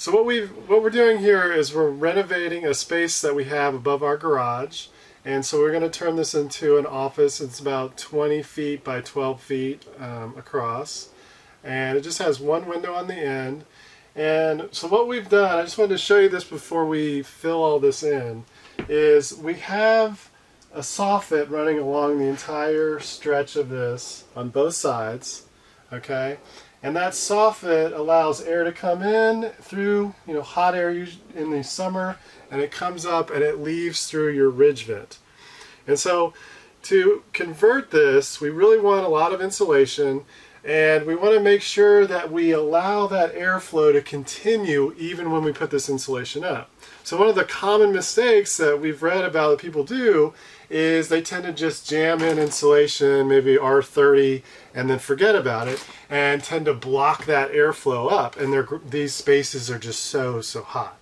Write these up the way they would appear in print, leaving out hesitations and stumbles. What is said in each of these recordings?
So what we're doing here is we're renovating a space that we have above our garage, and so we're going to turn this into an office. It's about 20 feet by 12 feet across, and it just has one window on the end. And so what we've done, I just wanted to show you this before we fill all this in, is we have a soffit running along the entire stretch of this on both sides, okay? And that soffit allows air to come in through, hot air in the summer, and it comes up and it leaves through your ridge vent. And so to convert this, we really want a lot of insulation, and we want to make sure that we allow that airflow to continue even when we put this insulation up. So one of the common mistakes that we've read about that people do is they tend to just jam in insulation, maybe R30, and then forget about it, and tend to block that airflow up, and these spaces are just so hot.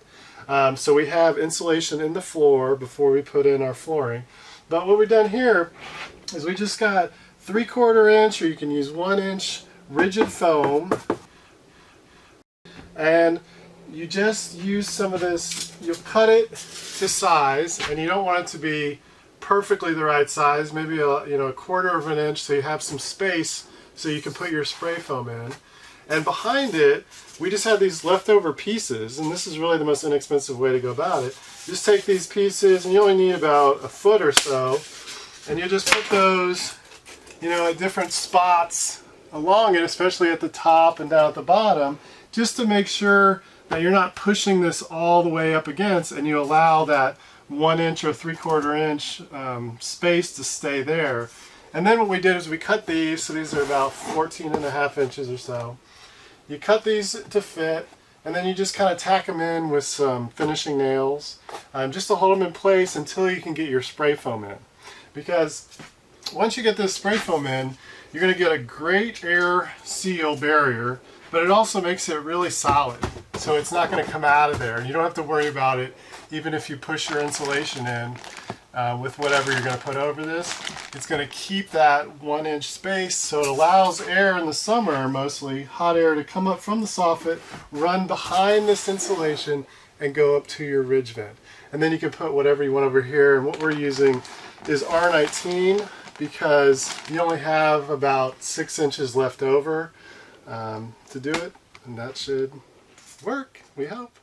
So we have insulation in the floor before we put in our flooring. But what we've done here is we just got 3/4 inch, or you can use 1 inch rigid foam, and you just use some of this. You'll cut it to size, and you don't want it to be perfectly the right size, maybe a 1/4 of an inch, so you have some space so you can put your spray foam in. And behind it, we just have these leftover pieces, and this is really the most inexpensive way to go about it. Just take these pieces, and you only need about 1 foot or so, and you just put those at different spots along it, especially at the top and down at the bottom, just to make sure that you're not pushing this all the way up against, and you allow that 1 inch or 3/4 inch space to stay there. And then what we did is we cut these, so these are about 14.5 inches or so. You cut these to fit, and then you just kind of tack them in with some finishing nails, just to hold them in place until you can get your spray foam in. Because once you get this spray foam in, you're going to get a great air seal barrier, but it also makes it really solid. So it's not going to come out of there, and you don't have to worry about it even if you push your insulation in with whatever you're going to put over this. It's going to keep that 1 inch space, so it allows air in the summer, mostly hot air, to come up from the soffit, run behind this insulation, and go up to your ridge vent. And then you can put whatever you want over here, and what we're using is R19, because you only have about 6 inches left over to do it, and that should work, we hope.